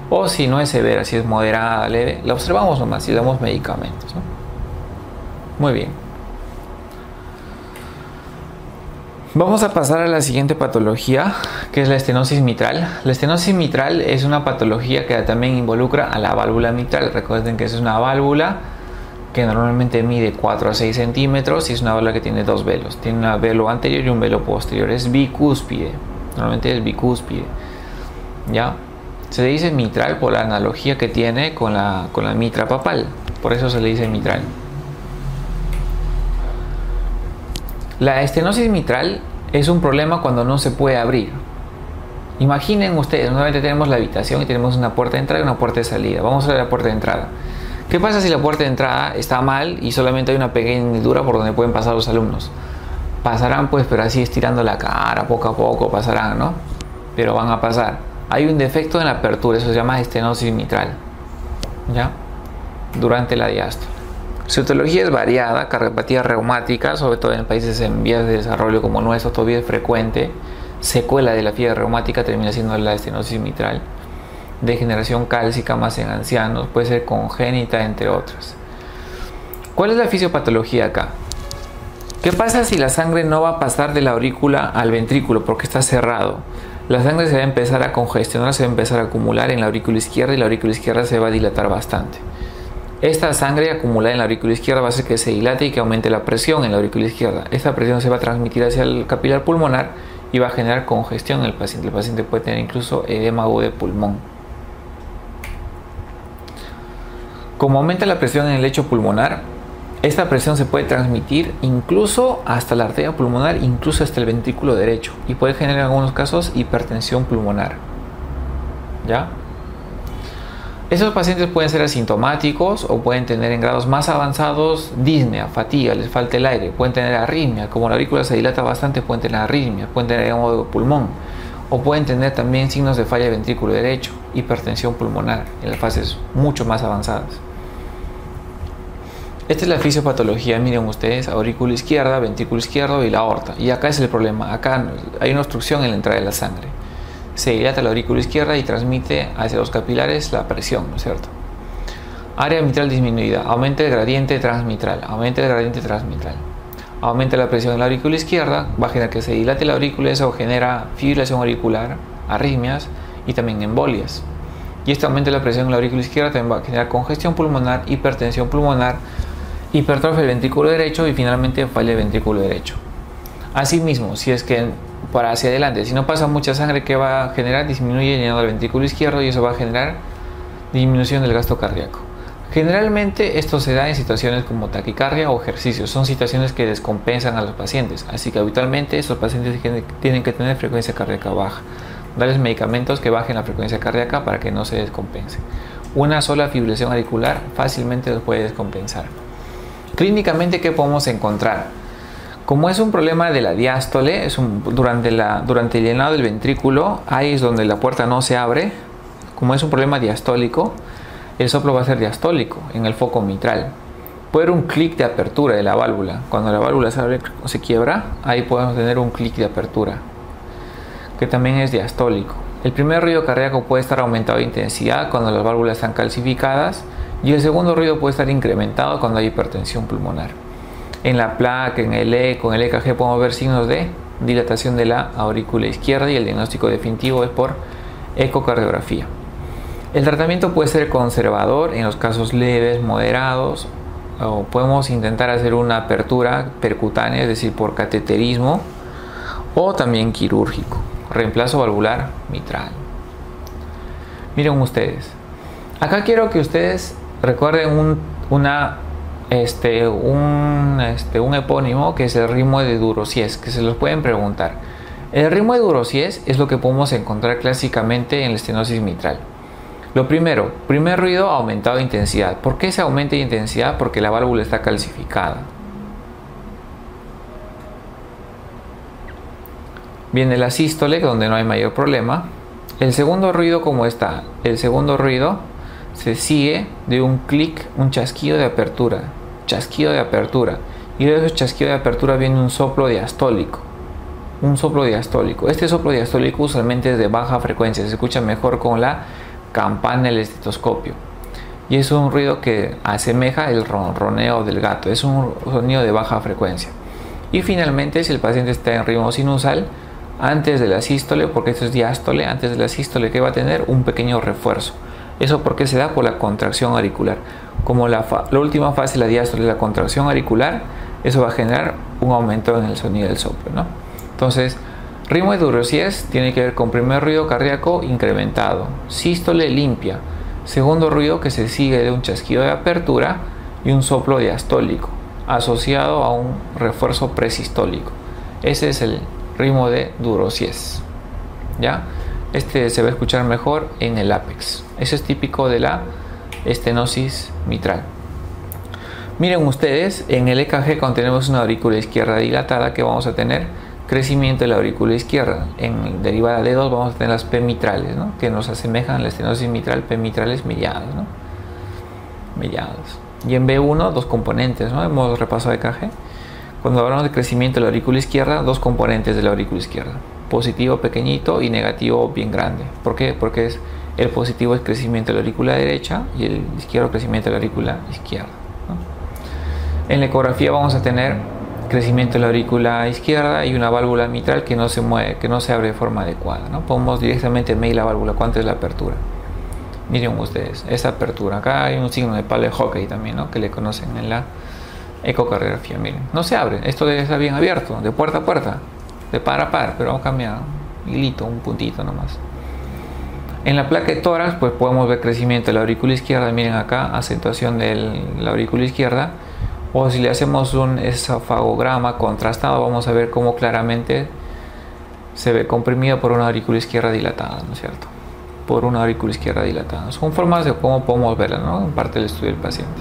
O si no es severa, si es moderada, leve, la observamos nomás y le damos medicamentos, ¿no? Muy bien. Vamos a pasar a la siguiente patología, que es la estenosis mitral. La estenosis mitral es una patología que también involucra a la válvula mitral. Recuerden que es una válvula que normalmente mide 4 a 6 centímetros y es una válvula que tiene dos velos. Tiene un velo anterior y un velo posterior. Es bicúspide. Normalmente es bicúspide. ¿Ya? Se le dice mitral por la analogía que tiene con la mitra papal. Por eso se le dice mitral. La estenosis mitral es un problema cuando no se puede abrir. Imaginen ustedes, normalmente tenemos la habitación y tenemos una puerta de entrada y una puerta de salida. Vamos a ver la puerta de entrada. ¿Qué pasa si la puerta de entrada está mal y solamente hay una pequeña hendidura por donde pueden pasar los alumnos? Pasarán pues, pero así estirando la cara, poco a poco pasarán, ¿no? Pero van a pasar. Hay un defecto en la apertura, eso se llama estenosis mitral, ¿ya? Durante la diástole. Su etiología es variada, cardiopatía reumática, sobre todo en países en vías de desarrollo como nuestro, todavía es frecuente. Secuela de la fiebre reumática termina siendo la estenosis mitral. Degeneración cálcica más en ancianos, puede ser congénita, entre otras. ¿Cuál es la fisiopatología acá? ¿Qué pasa si la sangre no va a pasar de la aurícula al ventrículo porque está cerrado? La sangre se va a empezar a congestionar, se va a empezar a acumular en la aurícula izquierda y la aurícula izquierda se va a dilatar bastante. Esta sangre acumulada en la aurícula izquierda va a hacer que se dilate y que aumente la presión en la aurícula izquierda. Esta presión se va a transmitir hacia el capilar pulmonar y va a generar congestión en el paciente. El paciente puede tener incluso edema agudo de pulmón. Como aumenta la presión en el lecho pulmonar, esta presión se puede transmitir incluso hasta la arteria pulmonar, incluso hasta el ventrículo derecho, y puede generar en algunos casos hipertensión pulmonar. ¿Ya? Esos pacientes pueden ser asintomáticos o pueden tener en grados más avanzados disnea, fatiga, les falta el aire, pueden tener arritmia, como la aurícula se dilata bastante pueden tener arritmia, pueden tener edema de pulmón o pueden tener también signos de falla de ventrículo derecho, hipertensión pulmonar en las fases mucho más avanzadas. Esta es la fisiopatología, miren ustedes, aurícula izquierda, ventrículo izquierdo y la aorta. Y acá es el problema, acá hay una obstrucción en la entrada de la sangre. Se dilata la aurícula izquierda y transmite hacia los capilares la presión, ¿no es cierto? Área mitral disminuida, aumenta el gradiente transmitral, aumenta el gradiente transmitral. Aumenta la presión en la aurícula izquierda, va a generar que se dilate la aurícula, eso genera fibrilación auricular, arritmias y también embolias. Y esto aumenta la presión en la aurícula izquierda, también va a generar congestión pulmonar, hipertensión pulmonar, hipertrofia del ventrículo derecho y finalmente falla del ventrículo derecho. Asimismo, si es que para hacia adelante, si no pasa mucha sangre, ¿qué va a generar? Disminuye el llenado del ventrículo izquierdo y eso va a generar disminución del gasto cardíaco. Generalmente esto se da en situaciones como taquicardia o ejercicios, son situaciones que descompensan a los pacientes, así que habitualmente estos pacientes tienen que tener frecuencia cardíaca baja, darles medicamentos que bajen la frecuencia cardíaca para que no se descompense. Una sola fibrilación auricular fácilmente los puede descompensar. Clínicamente, ¿qué podemos encontrar? Como es un problema de la diástole, durante el llenado del ventrículo, ahí es donde la puerta no se abre. Como es un problema diastólico, el soplo va a ser diastólico en el foco mitral. Puede haber un clic de apertura de la válvula. Cuando la válvula se abre o se quiebra, ahí podemos tener un clic de apertura, que también es diastólico. El primer ruido cardíaco puede estar aumentado de intensidad cuando las válvulas están calcificadas y el segundo ruido puede estar incrementado cuando hay hipertensión pulmonar. En la placa, en el eco, en el EKG podemos ver signos de dilatación de la aurícula izquierda y el diagnóstico definitivo es por ecocardiografía. El tratamiento puede ser conservador en los casos leves, moderados, o podemos intentar hacer una apertura percutánea, es decir, por cateterismo, o también quirúrgico, reemplazo valvular mitral. Miren ustedes, acá quiero que ustedes recuerden un epónimo que es el ritmo de Durossiez, que se los pueden preguntar. El ritmo de Durossiez es lo que podemos encontrar clásicamente en la estenosis mitral. Lo primero, primer ruido aumentado de intensidad. ¿Por qué se aumenta de intensidad? Porque la válvula está calcificada. Viene la sístole, donde no hay mayor problema. El segundo ruido, ¿cómo está? El segundo ruido se sigue de un clic, un chasquido de apertura. Chasquido de apertura. Y de ese chasquido de apertura viene un soplo diastólico. Un soplo diastólico. Este soplo diastólico usualmente es de baja frecuencia. Se escucha mejor con la campana del estetoscopio. Y es un ruido que asemeja el ronroneo del gato. Es un sonido de baja frecuencia. Y finalmente, si el paciente está en ritmo sinusal, antes de la sístole, porque esto es diástole, antes de la sístole, que va a tener un pequeño refuerzo. Eso porque se da por la contracción auricular. Como la última fase de la diástole es la contracción auricular, eso va a generar un aumento en el sonido del soplo, ¿no? Entonces, ritmo de Durossiez tiene que ver con primer ruido cardíaco incrementado, sístole limpia, segundo ruido que se sigue de un chasquido de apertura y un soplo diastólico asociado a un refuerzo presistólico. Ese es el ritmo de Durossiez, ¿ya? Este se va a escuchar mejor en el ápex. Eso es típico de la estenosis mitral. Miren ustedes, en el EKG cuando tenemos una aurícula izquierda dilatada, que vamos a tener crecimiento de la aurícula izquierda. En derivada de 2 vamos a tener las P mitrales, ¿no? Que nos asemejan a la estenosis mitral, P mitrales melladas, ¿no? Melladas. Y en B1, dos componentes, ¿no? Hemos repasado EKG. Cuando hablamos de crecimiento de la aurícula izquierda, dos componentes de la aurícula izquierda. Positivo pequeñito y negativo bien grande. ¿Por qué? Porque el positivo es crecimiento de la aurícula derecha y el izquierdo crecimiento de la aurícula izquierda, ¿no? En la ecografía vamos a tener crecimiento de la aurícula izquierda y una válvula mitral que no se mueve, que no se abre de forma adecuada, ¿no? Podemos directamente medir la válvula, cuánto es la apertura. Miren ustedes, esa apertura. Acá hay un signo de palo de hockey también, ¿no? Que le conocen en la ecocardiografía. Miren, no se abre, esto debe estar bien abierto, de puerta a puerta, de par a par, pero vamos a cambiar un hilito, un puntito nomás. En la placa de tórax, pues podemos ver crecimiento de la aurícula izquierda. Miren acá, acentuación de la aurícula izquierda. O si le hacemos un esofagograma contrastado, vamos a ver cómo claramente se ve comprimido por una aurícula izquierda dilatada, ¿no es cierto? Por una aurícula izquierda dilatada. Son formas de cómo podemos verla, ¿no? En parte del estudio del paciente.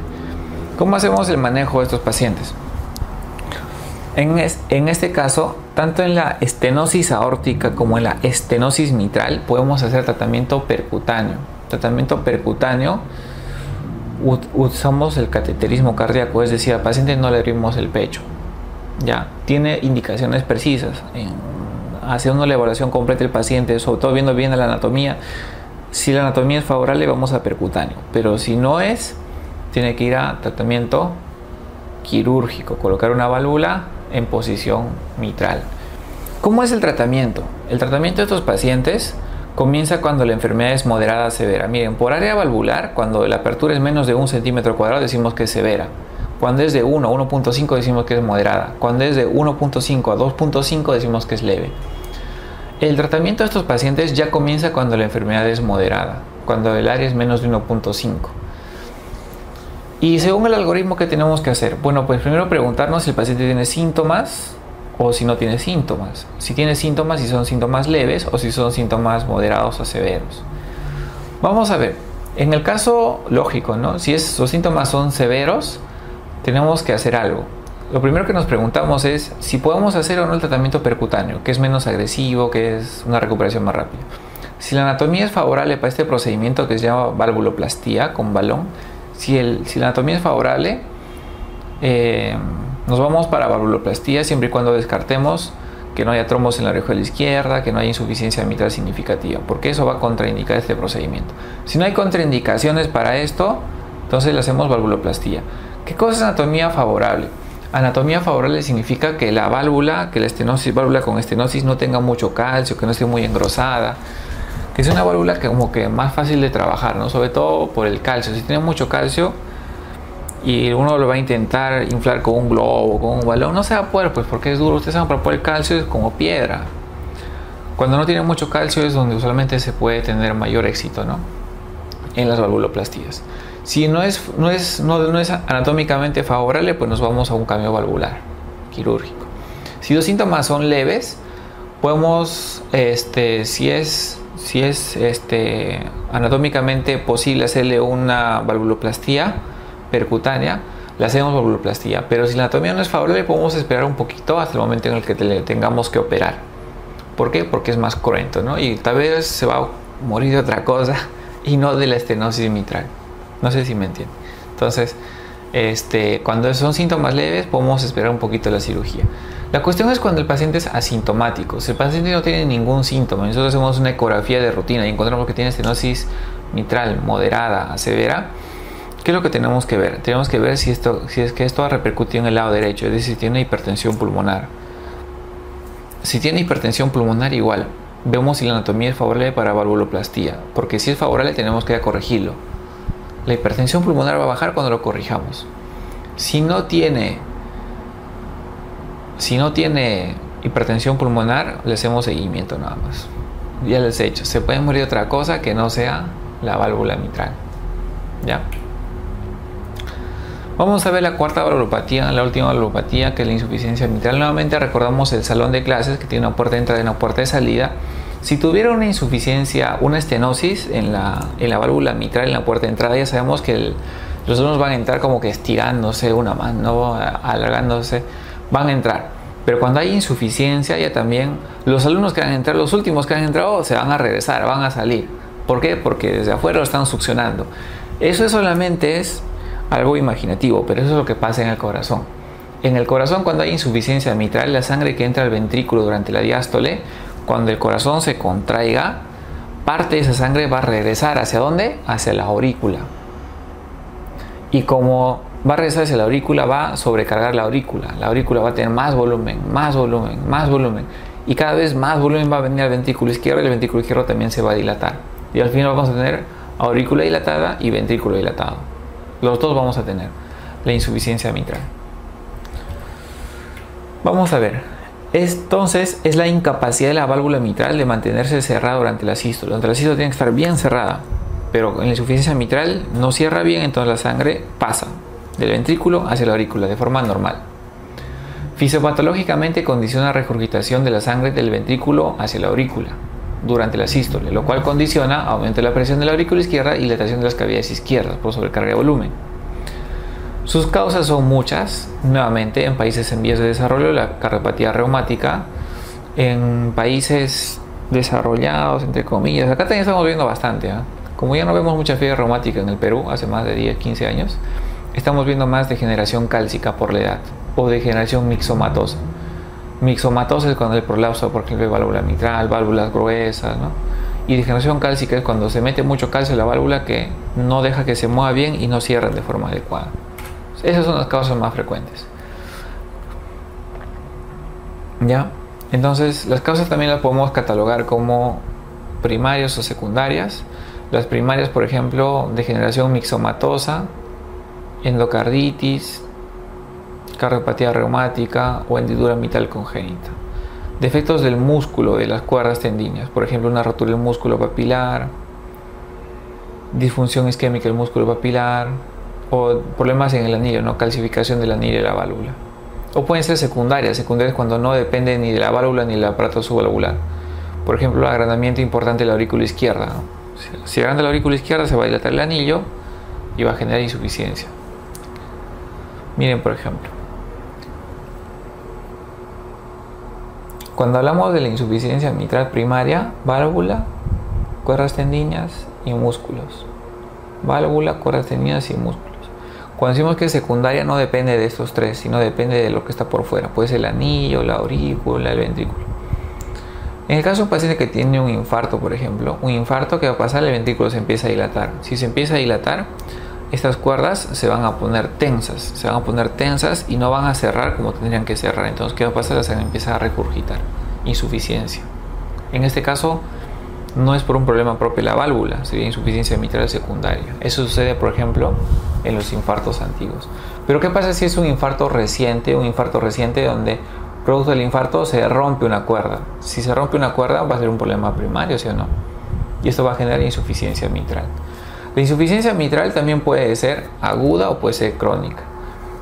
¿Cómo hacemos el manejo de estos pacientes? En este caso, tanto en la estenosis aórtica como en la estenosis mitral, podemos hacer tratamiento percutáneo. Tratamiento percutáneo, usamos el cateterismo cardíaco, es decir, al paciente no le abrimos el pecho. Ya, tiene indicaciones precisas. Haciendo una evaluación completa del paciente, sobre todo viendo bien la anatomía. Si la anatomía es favorable, vamos a percutáneo. Pero si no es, tiene que ir a tratamiento quirúrgico, colocar una válvula en posición mitral. ¿Cómo es el tratamiento? El tratamiento de estos pacientes comienza cuando la enfermedad es moderada a severa. Miren, por área valvular, cuando la apertura es menos de 1 centímetro cuadrado, decimos que es severa. Cuando es de 1 a 1.5 decimos que es moderada. Cuando es de 1.5 a 2.5 decimos que es leve. El tratamiento de estos pacientes ya comienza cuando la enfermedad es moderada, cuando el área es menos de 1.5. Y según el algoritmo, ¿qué tenemos que hacer? Bueno, pues primero preguntarnos si el paciente tiene síntomas o si no tiene síntomas. Si tiene síntomas, si son síntomas leves o si son síntomas moderados o severos. Vamos a ver, en el caso lógico, ¿no? Si los síntomas son severos, tenemos que hacer algo. Lo primero que nos preguntamos es si podemos hacer o no el tratamiento percutáneo, que es menos agresivo, que es una recuperación más rápida. Si la anatomía es favorable para este procedimiento que se llama valvuloplastía con balón, si la anatomía es favorable, nos vamos para valvuloplastía siempre y cuando descartemos que no haya trombos en la aurícula izquierda, que no haya insuficiencia mitral significativa, porque eso va a contraindicar este procedimiento. Si no hay contraindicaciones para esto, entonces le hacemos valvuloplastía. ¿Qué cosa es anatomía favorable? Anatomía favorable significa que la válvula, que la válvula con estenosis no tenga mucho calcio, que no esté muy engrosada, que es una válvula que como que más fácil de trabajar, ¿no? Sobre todo por el calcio. Si tiene mucho calcio y uno lo va a intentar inflar con un globo, con un balón, no se va a poder, pues porque es duro. Ustedes saben, para el calcio es como piedra. Cuando no tiene mucho calcio es donde usualmente se puede tener mayor éxito, ¿no? En las valvuloplastías. Si no es anatómicamente favorable, pues nos vamos a un cambio valvular quirúrgico. Si los síntomas son leves, podemos, si es anatómicamente posible hacerle una valvuloplastía percutánea, le hacemos valvuloplastía. Pero si la anatomía no es favorable, podemos esperar un poquito hasta el momento en el que tengamos que operar. ¿Por qué? Porque es más cruento, ¿no? Y tal vez se va a morir de otra cosa y no de la estenosis mitral. No sé si me entienden. Entonces, cuando son síntomas leves, podemos esperar un poquito la cirugía. La cuestión es cuando el paciente es asintomático. Si el paciente no tiene ningún síntoma, nosotros hacemos una ecografía de rutina y encontramos que tiene estenosis mitral moderada a severa, ¿qué es lo que tenemos que ver? Tenemos que ver si es que esto ha repercutido en el lado derecho, es decir, si tiene hipertensión pulmonar. Si tiene hipertensión pulmonar, igual, vemos si la anatomía es favorable para valvuloplastía, porque si es favorable tenemos que corregirlo. La hipertensión pulmonar va a bajar cuando lo corrijamos. Si no tiene hipertensión pulmonar, le hacemos seguimiento nada más. Ya les he dicho, se puede morir de otra cosa que no sea la válvula mitral. ¿Ya? Vamos a ver la cuarta valvulopatía, la última valvulopatía, que es la insuficiencia mitral. Nuevamente recordamos el salón de clases que tiene una puerta de entrada y una puerta de salida. Si tuviera una insuficiencia, una estenosis en la válvula mitral, en la puerta de entrada, ya sabemos que los alumnos van a entrar como que estirándose una mano, alargándose, van a entrar. Pero cuando hay insuficiencia, ya también los alumnos que van a entrar, los últimos que han entrado, se van a regresar, van a salir. ¿Por qué? Porque desde afuera lo están succionando. Eso solamente es algo imaginativo, pero eso es lo que pasa en el corazón. En el corazón, cuando hay insuficiencia mitral, la sangre que entra al ventrículo durante la diástole, cuando el corazón se contraiga, parte de esa sangre va a regresar ¿hacia dónde? Hacia la aurícula. Y como va a regresar hacia la aurícula, va a sobrecargar la aurícula. La aurícula va a tener más volumen, más volumen, más volumen. Y cada vez más volumen va a venir al ventrículo izquierdo y el ventrículo izquierdo también se va a dilatar. Y al final vamos a tener aurícula dilatada y ventrículo dilatado. Los dos vamos a tener la insuficiencia mitral. Vamos a ver. Entonces es la incapacidad de la válvula mitral de mantenerse cerrada durante la sístole. Durante la sístole tiene que estar bien cerrada, pero en la insuficiencia mitral no cierra bien, entonces la sangre pasa del ventrículo hacia la aurícula de forma normal. Fisiopatológicamente condiciona la regurgitación de la sangre del ventrículo hacia la aurícula durante la sístole, lo cual condiciona aumento de la presión de la aurícula izquierda y dilatación de las cavidades izquierdas por sobrecarga de volumen. Sus causas son muchas, nuevamente en países en vías de desarrollo la cardiopatía reumática, en países desarrollados, entre comillas, acá también estamos viendo bastante, como ya no vemos mucha fiebre reumática en el Perú hace más de 10, 15 años, estamos viendo más degeneración cálcica por la edad o degeneración mixomatosa. Mixomatosa es cuando el prolapso, por ejemplo, de válvula mitral, válvulas gruesas, ¿no? Y degeneración cálcica es cuando se mete mucho calcio en la válvula que no deja que se mueva bien y no cierran de forma adecuada. Esas son las causas más frecuentes. ¿Ya? Entonces, las causas también las podemos catalogar como primarias o secundarias. Las primarias, por ejemplo, degeneración mixomatosa, endocarditis, cardiopatía reumática o hendidura mitral congénita. Defectos del músculo de las cuerdas tendíneas, por ejemplo, una rotura del músculo papilar, disfunción isquémica del músculo papilar, o problemas en el anillo, ¿no? Calcificación del anillo de la válvula. O pueden ser secundarias cuando no depende ni de la válvula ni del aparato subvalvular. Por ejemplo, agrandamiento importante de la aurícula izquierda, ¿no? Si agranda la aurícula izquierda, se va a dilatar el anillo y va a generar insuficiencia. Miren, por ejemplo, cuando hablamos de la insuficiencia mitral primaria, válvula, cuerdas tendíneas y músculos. Válvula, cuerdas tendíneas y músculos. Cuando decimos que es secundaria, no depende de estos tres, sino depende de lo que está por fuera. Puede ser el anillo, la aurícula, el ventrículo. En el caso de un paciente que tiene un infarto, por ejemplo, un infarto, que va a pasar, el ventrículo se empieza a dilatar. Si se empieza a dilatar, estas cuerdas se van a poner tensas, y no van a cerrar como tendrían que cerrar. Entonces, ¿qué va a pasar? La sangre empieza a regurgitar. Insuficiencia. En este caso, no es por un problema propio de la válvula, sería insuficiencia mitral secundaria. Eso sucede, por ejemplo, en los infartos antiguos. Pero ¿qué pasa si es un infarto reciente donde producto del infarto se rompe una cuerda? Si se rompe una cuerda va a ser un problema primario, ¿sí o no? Y esto va a generar insuficiencia mitral. La insuficiencia mitral también puede ser aguda o puede ser crónica.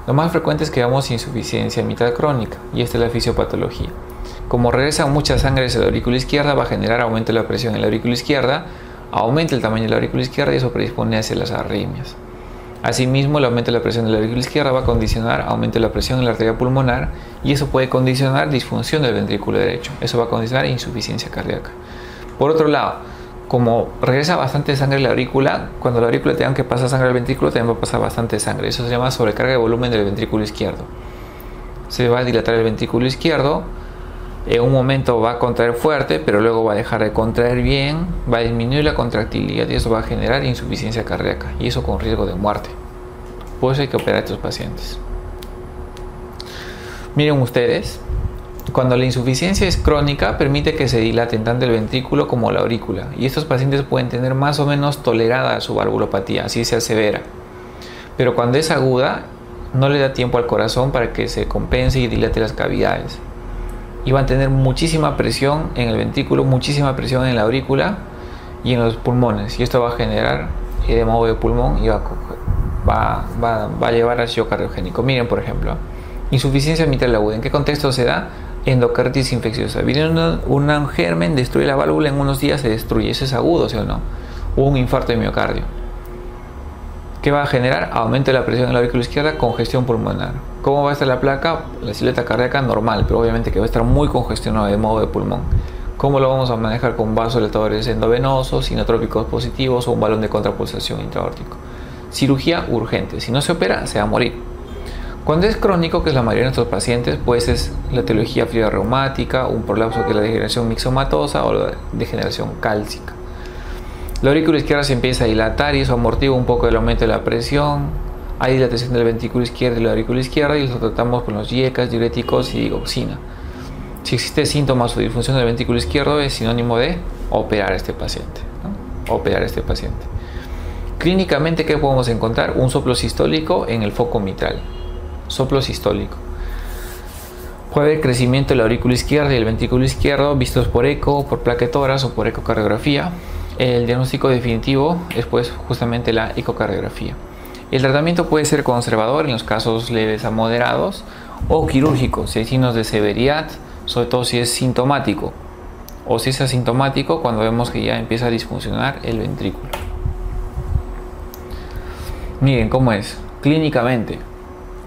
Lo más frecuente es que veamos insuficiencia mitral crónica, y esta es la fisiopatología. Como regresa mucha sangre hacia la aurícula izquierda, va a generar aumento de la presión en la aurícula izquierda, aumenta el tamaño de la aurícula izquierda y eso predispone hacia las arritmias. Asimismo, el aumento de la presión de la aurícula izquierda va a condicionar aumento de la presión en la arteria pulmonar y eso puede condicionar disfunción del ventrículo derecho. Eso va a condicionar insuficiencia cardíaca. Por otro lado, como regresa bastante sangre a la aurícula, cuando la aurícula tenga que pasar sangre al ventrículo, también va a pasar bastante sangre. Eso se llama sobrecarga de volumen del ventrículo izquierdo. Se va a dilatar el ventrículo izquierdo. En un momento va a contraer fuerte, pero luego va a dejar de contraer bien, va a disminuir la contractilidad y eso va a generar insuficiencia cardíaca y eso con riesgo de muerte. Por eso hay que operar a estos pacientes. Miren ustedes, cuando la insuficiencia es crónica, permite que se dilaten tanto el ventrículo como la aurícula y estos pacientes pueden tener más o menos tolerada su valvulopatía, así sea severa. Pero cuando es aguda, no le da tiempo al corazón para que se compense y dilate las cavidades. Y van a tener muchísima presión en el ventrículo, muchísima presión en la aurícula y en los pulmones. Y esto va a generar edema de pulmón y va a llevar al shock cardiogénico. Miren, por ejemplo, insuficiencia mitral aguda. ¿En qué contexto se da? endocarditis infecciosa. Viene un germen, destruye la válvula, en unos días se destruye. Eso es agudo, ¿sí o no? O un infarto de miocardio. ¿Qué va a generar? Aumento de la presión en la aurícula izquierda, congestión pulmonar. ¿Cómo va a estar la placa? La silueta cardíaca normal, pero obviamente que va a estar muy congestionado de modo de pulmón. ¿Cómo lo vamos a manejar? Con vasodilatadores endovenosos, inotrópicos positivos o un balón de contrapulsación intraaórtico. Cirugía urgente. Si no se opera, se va a morir. Cuando es crónico, que es la mayoría de nuestros pacientes, pues es la etiología fibrosis reumática, un prolapso que es la degeneración mixomatosa o la degeneración cálcica. La aurícula izquierda se empieza a dilatar y eso amortigua un poco el aumento de la presión. Hay dilatación del ventrículo izquierdo y la aurícula izquierda y lo tratamos con los IECAS, diuréticos y digoxina. Si existe síntomas o disfunción del ventrículo izquierdo, es sinónimo de operar a este paciente, ¿no? Operar a este paciente. Clínicamente, ¿qué podemos encontrar? Un soplo sistólico en el foco mitral. Soplo sistólico. Puede haber crecimiento de la aurícula izquierda y el ventrículo izquierdo vistos por eco, por plaquetoras o por ecocardiografía. El diagnóstico definitivo es pues justamente la ecocardiografía. El tratamiento puede ser conservador en los casos leves a moderados o quirúrgico si hay signos de severidad, sobre todo si es sintomático o si es asintomático cuando vemos que ya empieza a disfuncionar el ventrículo. Miren cómo es clínicamente.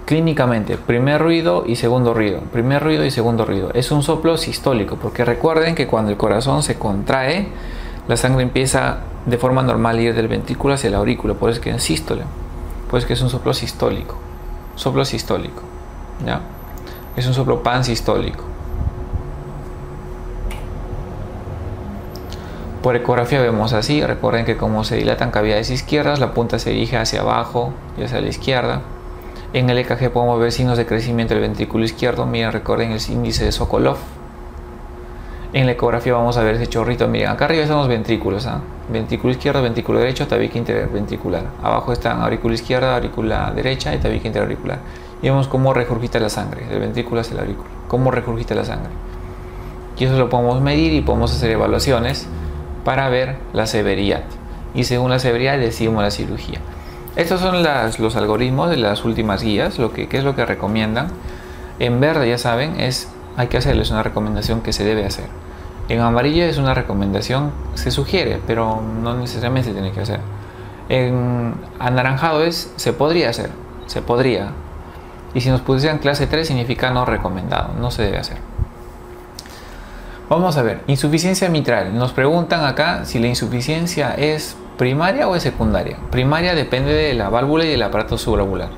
Clínicamente, primer ruido y segundo ruido. Primer ruido y segundo ruido. Es un soplo sistólico, porque recuerden que cuando el corazón se contrae, la sangre empieza de forma normal a ir del ventrículo hacia la aurícula. Por eso es que en sístole. Por eso es que es un soplo sistólico. Soplo sistólico. ¿Ya? Es un soplo pansistólico. Por ecografía vemos así. Recuerden que como se dilatan cavidades izquierdas, la punta se dirige hacia abajo y hacia la izquierda. En el EKG podemos ver signos de crecimiento del ventrículo izquierdo. Miren, recuerden el índice de Sokolov. En la ecografía vamos a ver ese chorrito. Miren, acá arriba están los ventrículos. Ventrículo izquierdo, ventrículo derecho, tabique interventricular. Abajo están aurícula izquierda, aurícula derecha y tabique interauricular. Y vemos cómo regurgita la sangre, del ventrículo hacia la aurícula. Cómo regurgita la sangre. Y eso lo podemos medir y podemos hacer evaluaciones para ver la severidad. Y según la severidad decidimos la cirugía. Estos son los algoritmos de las últimas guías, qué es lo que recomiendan. En verde, ya saben, hay que hacerles una recomendación que se debe hacer. En amarillo es una recomendación, se sugiere, pero no necesariamente se tiene que hacer. En anaranjado se podría hacer, se podría. Y si nos pusieran clase 3 significa no recomendado, no se debe hacer. Vamos a ver, insuficiencia mitral. Nos preguntan acá si la insuficiencia es primaria o es secundaria. Primaria depende de la válvula y del aparato subralvular.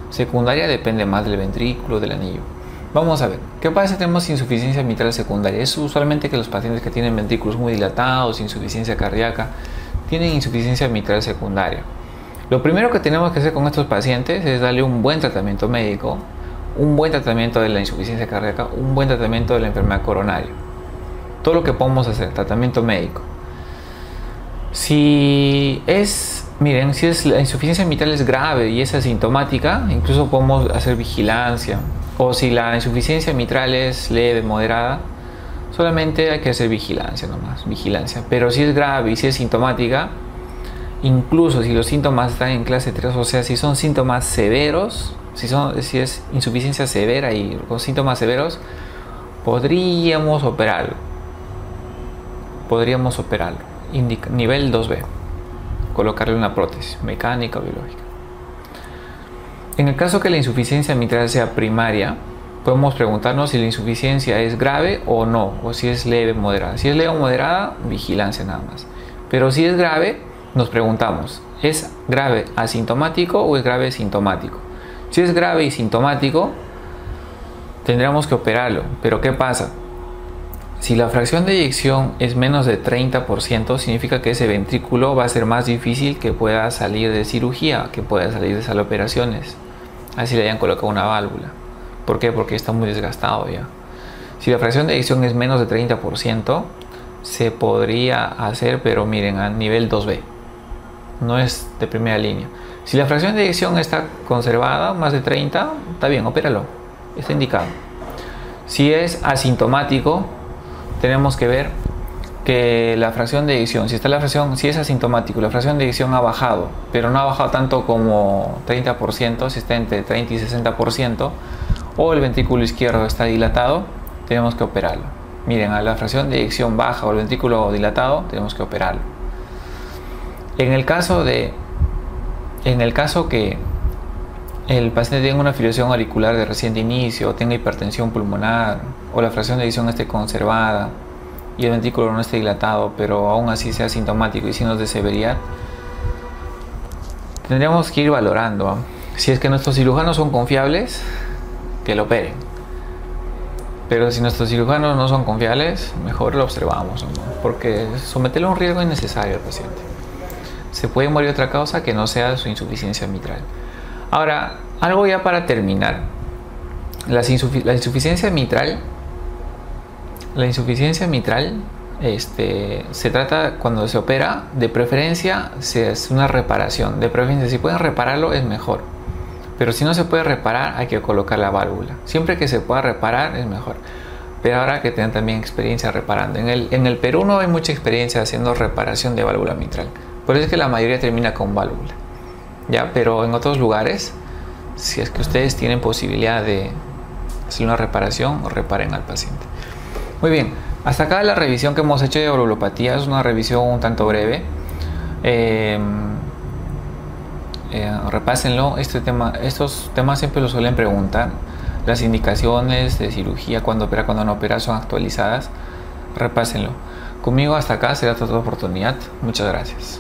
Secundaria depende más del ventrículo, del anillo. Vamos a ver, ¿qué pasa si tenemos insuficiencia mitral secundaria? Es usualmente que los pacientes que tienen ventrículos muy dilatados, insuficiencia cardíaca, tienen insuficiencia mitral secundaria. Lo primero que tenemos que hacer con estos pacientes es darle un buen tratamiento médico, un buen tratamiento de la insuficiencia cardíaca, un buen tratamiento de la enfermedad coronaria. Todo lo que podemos hacer, tratamiento médico. Miren, si la insuficiencia mitral es grave y es asintomática, incluso podemos hacer vigilancia. O si la insuficiencia mitral es leve, moderada, solamente hay que hacer vigilancia nomás, vigilancia. Pero si es grave y si es sintomática, incluso si los síntomas están en clase 3, o sea, si son síntomas severos, si es insuficiencia severa y con síntomas severos, podríamos operarlo. Nivel 2B, colocarle una prótesis mecánica o biológica. En el caso que la insuficiencia mitral sea primaria, podemos preguntarnos si la insuficiencia es grave o no, o si es leve o moderada. Si es leve o moderada, vigilancia nada más. Pero si es grave, nos preguntamos, ¿es grave asintomático o es grave sintomático? Si es grave y sintomático, tendremos que operarlo. Pero ¿qué pasa? Si la fracción de eyección es menos de 30%, significa que ese ventrículo va a ser más difícil que pueda salir de cirugía, que pueda salir de sala de operaciones. Así le hayan colocado una válvula. ¿Por qué? Porque está muy desgastado ya. Si la fracción de eyección es menos de 30%, se podría hacer, pero miren, a nivel 2B. No es de primera línea. Si la fracción de eyección está conservada, más de 30, está bien, opéralo. Está indicado. Si es asintomático, tenemos que ver que la fracción de eyección, si es asintomático, la fracción de eyección ha bajado, pero no ha bajado tanto como 30%, si está entre 30 y 60%, o el ventrículo izquierdo está dilatado, tenemos que operarlo. Miren, a la fracción de eyección baja o el ventrículo dilatado, tenemos que operarlo. En el caso que el paciente tenga una fibrilación auricular de reciente inicio, tenga hipertensión pulmonar, o la fracción de eyección esté conservada y el ventrículo no esté dilatado, pero aún así sea sintomático y signos de severidad, tendríamos que ir valorando, ¿eh? Si es que nuestros cirujanos son confiables, que lo operen. Pero si nuestros cirujanos no son confiables, mejor lo observamos, ¿no? Porque someterlo a un riesgo innecesario al paciente. Se puede morir de otra causa que no sea su insuficiencia mitral. Ahora, algo ya para terminar. La insuficiencia mitral se trata, cuando se opera, de preferencia se hace una reparación. De preferencia, si pueden repararlo es mejor. Pero si no se puede reparar, hay que colocar la válvula. Siempre que se pueda reparar es mejor. Pero ahora que tengan también experiencia reparando. En el Perú no hay mucha experiencia haciendo reparación de válvula mitral. Por eso es que la mayoría termina con válvula. ¿Ya? Pero en otros lugares, si es que ustedes tienen posibilidad de hacer una reparación, reparen al paciente. Muy bien, hasta acá la revisión que hemos hecho de valvulopatía. Es una revisión un tanto breve. Repásenlo. Estos temas siempre los suelen preguntar. Las indicaciones de cirugía, cuando opera, cuando no opera, son actualizadas. Repásenlo. Conmigo hasta acá será otra oportunidad. Muchas gracias.